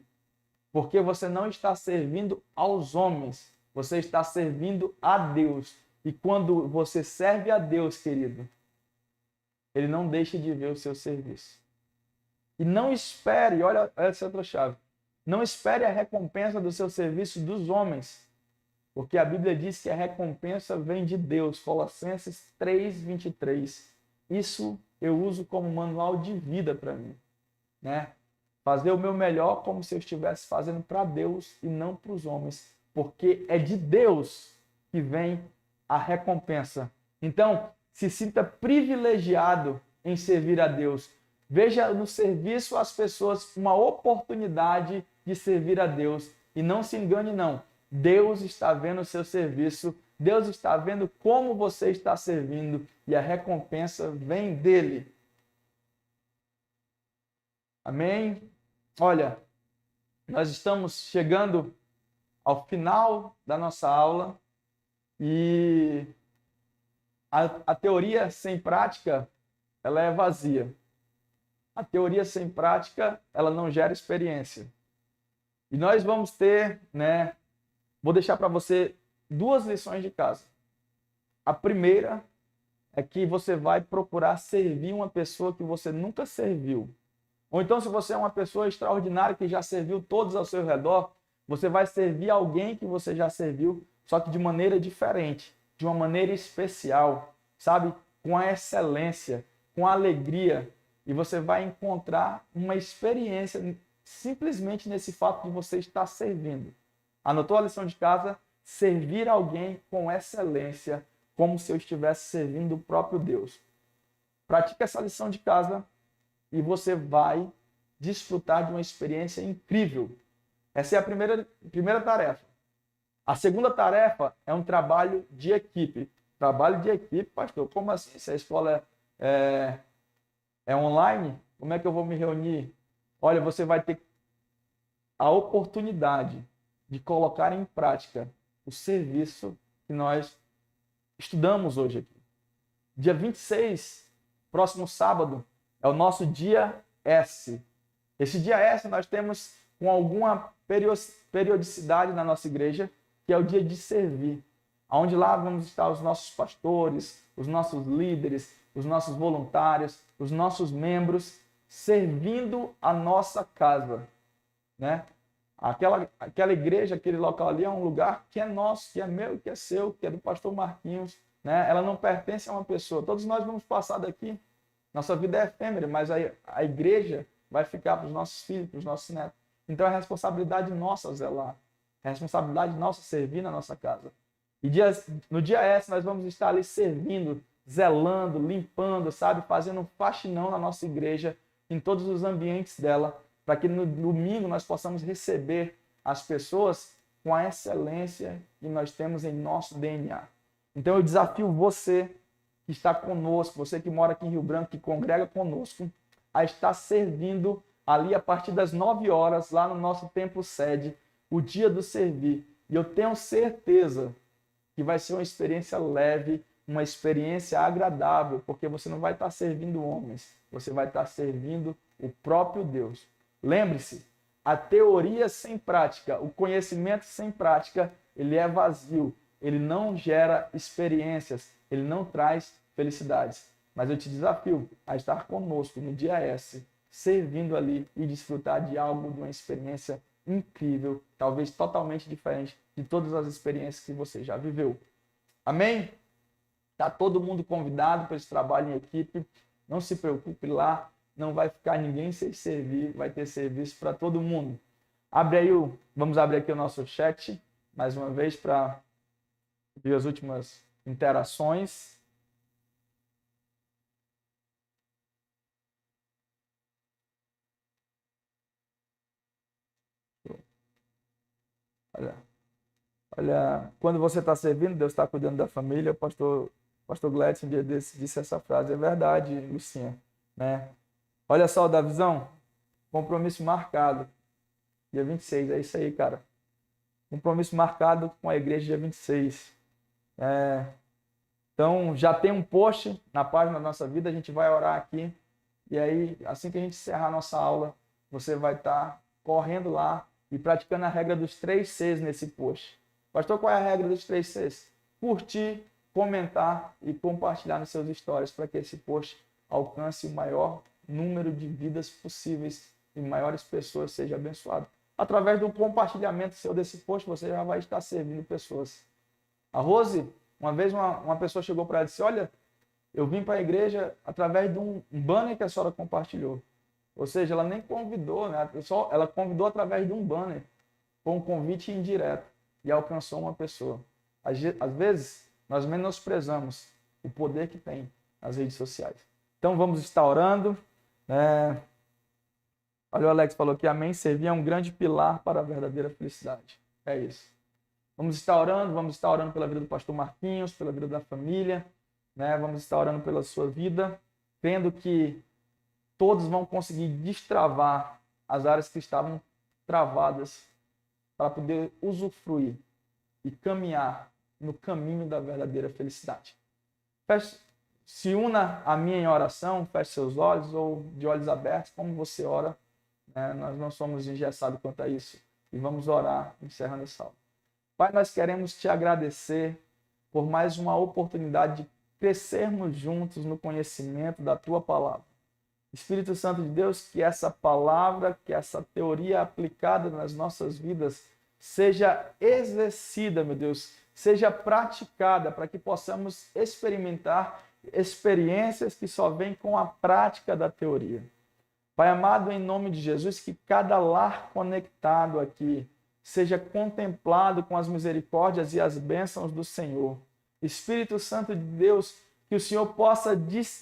Porque você não está servindo aos homens, você está servindo a Deus. E quando você serve a Deus, querido, Ele não deixa de ver o seu serviço. E não espere, olha essa outra chave, não espere a recompensa do seu serviço dos homens, porque a Bíblia diz que a recompensa vem de Deus, Colossenses 3:23. Isso eu uso como manual de vida para mim, né? Fazer o meu melhor como se eu estivesse fazendo para Deus e não para os homens, porque é de Deus que vem a recompensa. Então, se sinta privilegiado em servir a Deus. Veja no serviço às pessoas uma oportunidade de servir a Deus. E não se engane, não. Deus está vendo o seu serviço, Deus está vendo como você está servindo e a recompensa vem dele. Amém? Olha, nós estamos chegando ao final da nossa aula e a teoria sem prática, ela é vazia. A teoria sem prática, ela não gera experiência. E nós vamos ter, vou deixar para você 2 lições de casa. A primeira é que você vai procurar servir uma pessoa que você nunca serviu. Ou então, se você é uma pessoa extraordinária que já serviu todos ao seu redor, você vai servir alguém que você já serviu, só que de maneira diferente, de uma maneira especial, sabe? Com a excelência, com a alegria. E você vai encontrar uma experiência simplesmente nesse fato de você estar servindo. Anotou a lição de casa? Servir alguém com excelência, como se eu estivesse servindo o próprio Deus. Pratique essa lição de casa e você vai desfrutar de uma experiência incrível. Essa é a primeira tarefa. A segunda tarefa é um trabalho de equipe. Trabalho de equipe, pastor, como assim? Se a escola é online, como é que eu vou me reunir? Olha, você vai ter a oportunidade de colocar em prática o serviço que nós estudamos hoje aqui. Dia 26, próximo sábado, é o nosso dia S. Esse dia S nós temos com alguma periodicidade na nossa igreja, que é o dia de servir, onde lá vamos estar os nossos pastores, os nossos líderes, os nossos voluntários, os nossos membros, servindo a nossa casa, né? Aquela igreja, aquele local ali é um lugar que é nosso, que é meu, que é seu, que é do pastor Marquinhos, né? Ela não pertence a uma pessoa. Todos nós vamos passar daqui. Nossa vida é efêmera, mas a igreja vai ficar para os nossos filhos, para os nossos netos. Então é responsabilidade nossa zelar. É responsabilidade nossa servir na nossa casa. E no dia S nós vamos estar ali servindo, zelando, limpando, sabe? Fazendo um faxinão na nossa igreja, em todos os ambientes dela, para que no domingo nós possamos receber as pessoas com a excelência que nós temos em nosso DNA. Então eu desafio você que está conosco, você que mora aqui em Rio Branco, que congrega conosco, a estar servindo ali a partir das 9 horas, lá no nosso templo sede, o dia do servir. E eu tenho certeza que vai ser uma experiência leve, uma experiência agradável, porque você não vai estar servindo homens, você vai estar servindo o próprio Deus. Lembre-se, a teoria sem prática, o conhecimento sem prática, ele é vazio, ele não gera experiências, ele não traz felicidades. Mas eu te desafio a estar conosco no dia S, servindo ali e desfrutar de algo, de uma experiência incrível, talvez totalmente diferente de todas as experiências que você já viveu. Amém? Está todo mundo convidado para esse trabalho em equipe. Não se preocupe lá, não vai ficar ninguém sem servir, vai ter serviço para todo mundo. Vamos abrir aqui o nosso chat, mais uma vez, para ver as últimas interações. Olha, quando você está servindo, Deus está cuidando da família. O pastor Gladys, um dia desse, disse essa frase. É verdade, Lucinha. Né? Olha só, da visão, compromisso marcado, dia 26. É isso aí, cara. Compromisso marcado com a igreja dia 26. Então, já tem um post na página da Nossa Vida, a gente vai orar aqui. E aí, assim que a gente encerrar a nossa aula, você vai estar correndo lá e praticando a regra dos 3 Cs nesse post. Pastor, qual é a regra dos 3 Cs? Curtir, comentar e compartilhar nos seus stories para que esse post alcance o maior número de vidas possíveis e maiores pessoas sejam abençoadas. Através do compartilhamento seu desse post, você já vai estar servindo pessoas. A Rose, uma vez uma pessoa chegou para ela e disse, olha, eu vim para a igreja através de um banner que a senhora compartilhou. Ou seja, ela nem convidou, né? Ela convidou através de um banner, com um convite indireto, e alcançou uma pessoa. Às vezes, nós menosprezamos o poder que tem nas redes sociais. Então, vamos estar orando. Olha, o Alex falou que amém, servir é um grande pilar para a verdadeira felicidade. É isso. Vamos estar orando pela vida do pastor Marquinhos, pela vida da família, né? Vamos estar orando pela sua vida, vendo que todos vão conseguir destravar as áreas que estavam travadas para poder usufruir e caminhar no caminho da verdadeira felicidade. Se una a mim em oração, feche seus olhos ou de olhos abertos, como você ora, né? Nós não somos engessados quanto a isso. E vamos orar, encerrando essa aula. Pai, nós queremos te agradecer por mais uma oportunidade de crescermos juntos no conhecimento da tua palavra. Espírito Santo de Deus, que essa palavra, que essa teoria aplicada nas nossas vidas seja exercida, meu Deus, seja praticada para que possamos experimentar experiências que só vêm com a prática da teoria. Pai amado, em nome de Jesus, que cada lar conectado aqui seja contemplado com as misericórdias e as bênçãos do Senhor. Espírito Santo de Deus, que o Senhor possa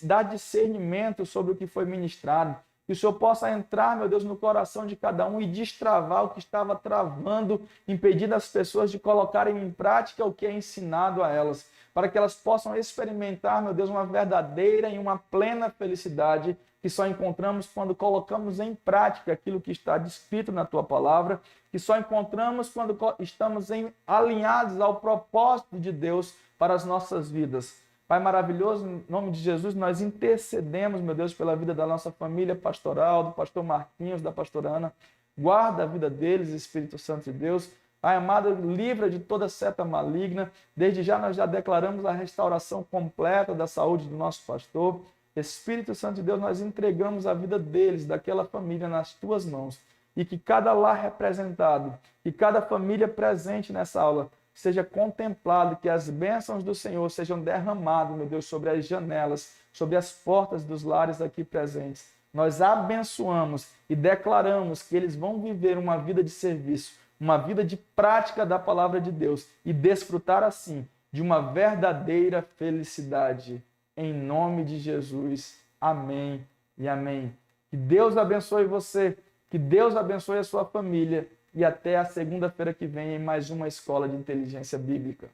dar discernimento sobre o que foi ministrado, que o Senhor possa entrar, meu Deus, no coração de cada um e destravar o que estava travando, impedindo as pessoas de colocarem em prática o que é ensinado a elas, para que elas possam experimentar, meu Deus, uma verdadeira e uma plena felicidade que só encontramos quando colocamos em prática aquilo que está descrito na Tua Palavra, que só encontramos quando estamos alinhados ao propósito de Deus para as nossas vidas. Pai maravilhoso, em nome de Jesus, nós intercedemos, meu Deus, pela vida da nossa família pastoral, do pastor Marquinhos, da pastora Ana. Guarda a vida deles, Espírito Santo de Deus. Pai amado, livra de toda seta maligna. Desde já nós já declaramos a restauração completa da saúde do nosso pastor. Espírito Santo de Deus, nós entregamos a vida deles, daquela família, nas tuas mãos. E que cada lar representado, que cada família presente nessa aula, seja contemplado, que as bênçãos do Senhor sejam derramadas, meu Deus, sobre as janelas, sobre as portas dos lares aqui presentes. Nós abençoamos e declaramos que eles vão viver uma vida de serviço, uma vida de prática da palavra de Deus e desfrutar assim de uma verdadeira felicidade. Em nome de Jesus. Amém e amém. Que Deus abençoe você. Que Deus abençoe a sua família e até a segunda-feira que vem em mais uma Escola de Inteligência Bíblica.